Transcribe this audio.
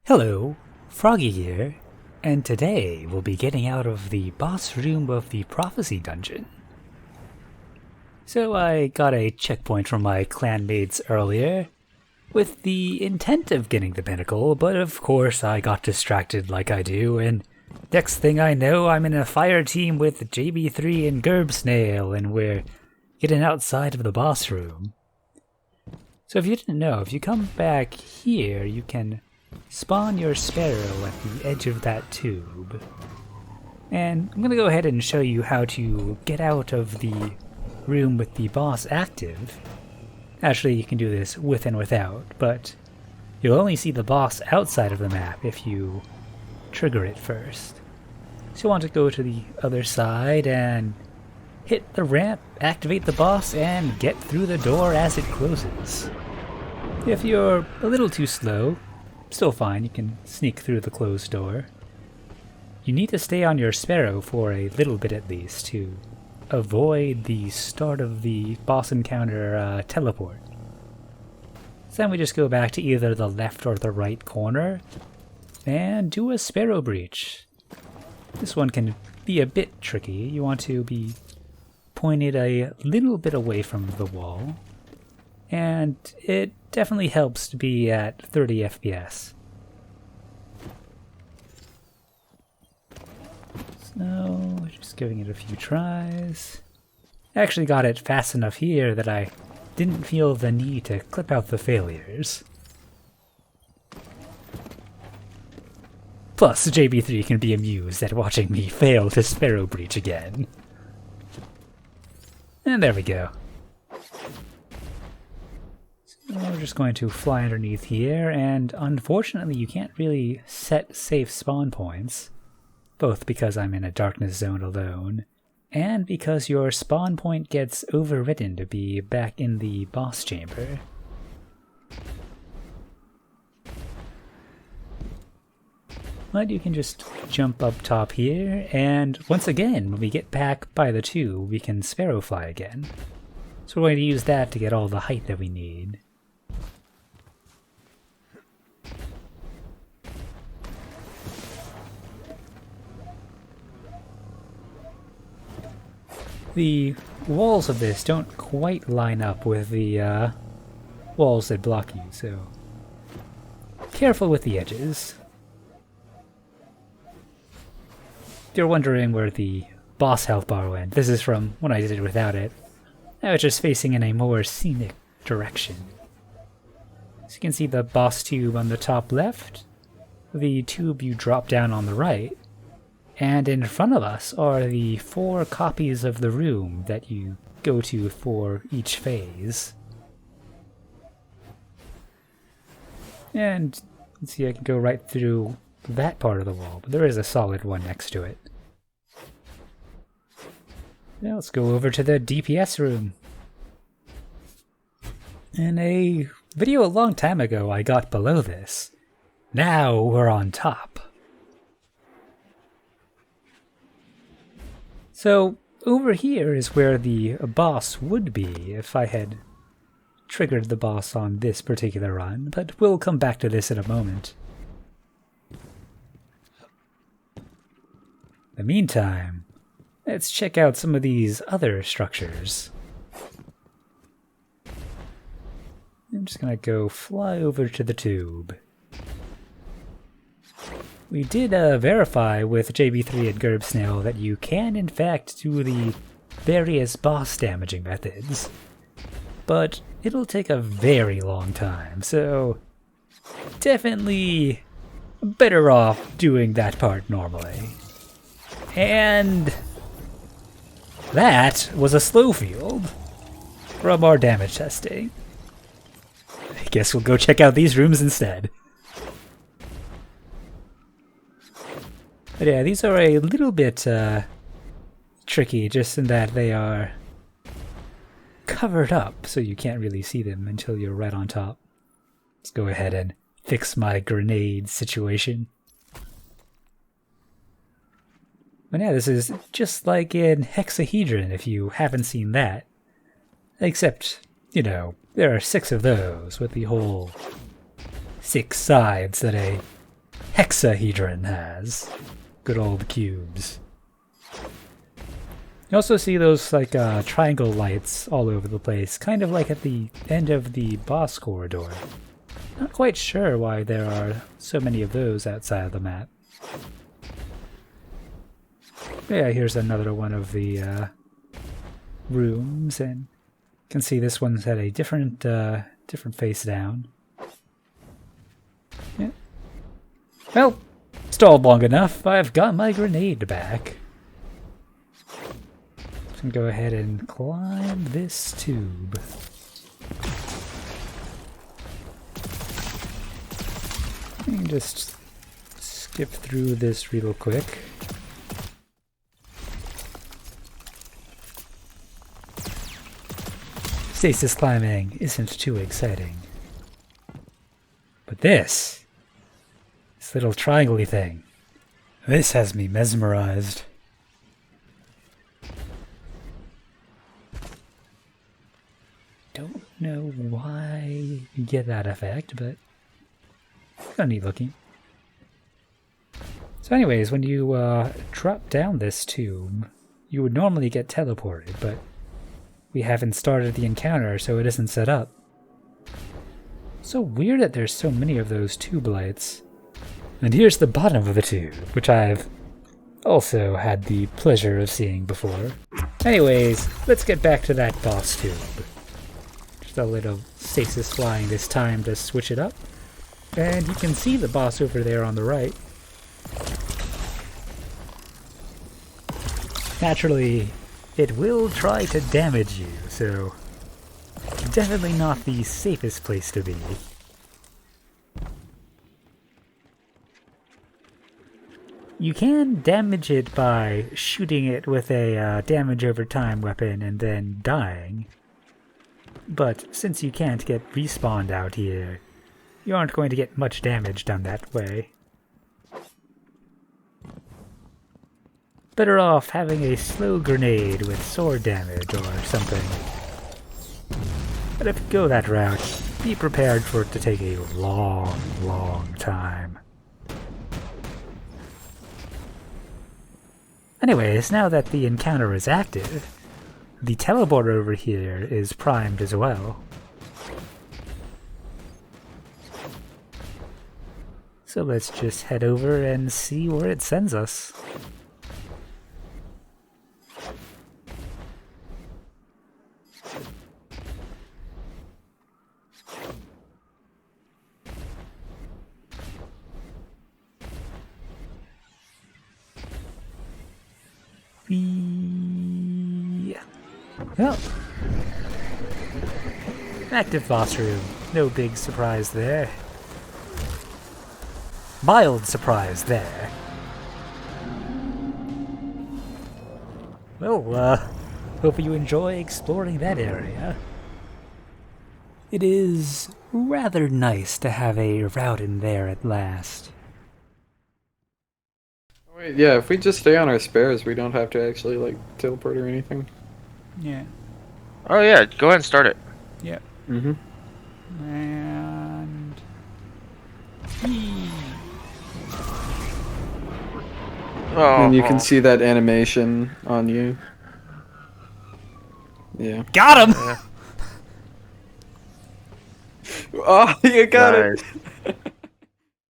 Hello, Froggy here, and today we'll be getting out of the boss room of the Prophecy Dungeon. So I got a checkpoint from my clanmates earlier, with the intent of getting the pinnacle, but of course I got distracted like I do, and next thing I know I'm in a fire team with JB3 and Gerbsnail, and we're getting outside of the boss room. So if you didn't know, if you come back here, you can spawn your Sparrow at the edge of that tube. And I'm going to go ahead and show you how to get out of the room with the boss active. Actually, you can do this with and without, but you'll only see the boss outside of the map if you trigger it first. So you want to go to the other side and hit the ramp, activate the boss, and get through the door as it closes. If you're a little too slow, still fine, you can sneak through the closed door. You need to stay on your Sparrow for a little bit at least to avoid the start of the boss encounter teleport. So then we just go back to either the left or the right corner and do a Sparrow Breach. This one can be a bit tricky. You want to be pointed a little bit away from the wall, and it definitely helps to be at 30 FPS. So, just giving it a few tries. I actually got it fast enough here that I didn't feel the need to clip out the failures. Plus, JB3 can be amused at watching me fail to Sparrow Breach again. And there we go. We're just going to fly underneath here, and unfortunately you can't really set safe spawn points, both because I'm in a darkness zone alone, and because your spawn point gets overridden to be back in the boss chamber. But you can just jump up top here, and once again, when we get back by the tube, we can Sparrow fly again. So we're going to use that to get all the height that we need. The walls of this don't quite line up with the walls that block you, so careful with the edges. If you're wondering where the boss health bar went, this is from when I did it without it. I was just facing in a more scenic direction. So you can see the boss tube on the top left, the tube you drop down on the right, and in front of us are the 4 copies of the room that you go to for each phase. And let's see, I can go right through that part of the wall, but there is a solid one next to it. Now let's go over to the DPS room. In a video a long time ago, I got below this. Now we're on top. So over here is where the boss would be if I had triggered the boss on this particular run, but we'll come back to this in a moment. In the meantime, let's check out some of these other structures. I'm just gonna go fly over to the tube. We did verify with JB3 and Gerbsnail that you can in fact do the various boss damaging methods, but it'll take a very long time, so definitely better off doing that part normally. And that was a slow field from our damage testing. I guess we'll go check out these rooms instead. But yeah, these are a little bit tricky, just in that they are covered up, so you can't really see them until you're right on top. Let's go ahead and fix my grenade situation. But yeah, this is just like in Hexahedron, if you haven't seen that. Except, you know, there are 6 of those, with the whole 6 sides that a hexahedron has. Good old cubes. You also see those like triangle lights all over the place, kind of like at the end of the boss corridor. Not quite sure why there are so many of those outside of the map. Yeah, here's another one of the rooms, and you can see this one's had a different face down. Yeah. Well, stalled long enough. I've got my grenade back. So go ahead and climb this tube. And just skip through this real quick. Stasis climbing isn't too exciting. But this little triangle-y thing, this has me mesmerized. Don't know why you get that effect, but kind of neat looking. So anyways, when you drop down this tube, you would normally get teleported, but we haven't started the encounter, so it isn't set up. So weird that there's so many of those tube lights. And here's the bottom of the tube, which I've also had the pleasure of seeing before. Anyways, let's get back to that boss tube. Just a little stasis flying this time to switch it up. And you can see the boss over there on the right. Naturally, it will try to damage you, so definitely not the safest place to be. You can damage it by shooting it with a damage over time weapon and then dying. But since you can't get respawned out here, you aren't going to get much damage done that way. Better off having a slow grenade with sword damage or something. But if you go that route, be prepared for it to take a long, long time. Anyways, now that the encounter is active, the teleport over here is primed as well. So let's just head over and see where it sends us. Well, active boss room. No big surprise there. Mild surprise there. Well, hope you enjoy exploring that area. It is rather nice to have a route in there at last. Wait, yeah, if we just stay on our spares, we don't have to actually, like, teleport or anything. Yeah. Oh yeah, go ahead and start it. Yep. Mm-hmm. And... Oh, And you can see that animation on you. Yeah. Got him! Yeah. Oh, you got Nice. it!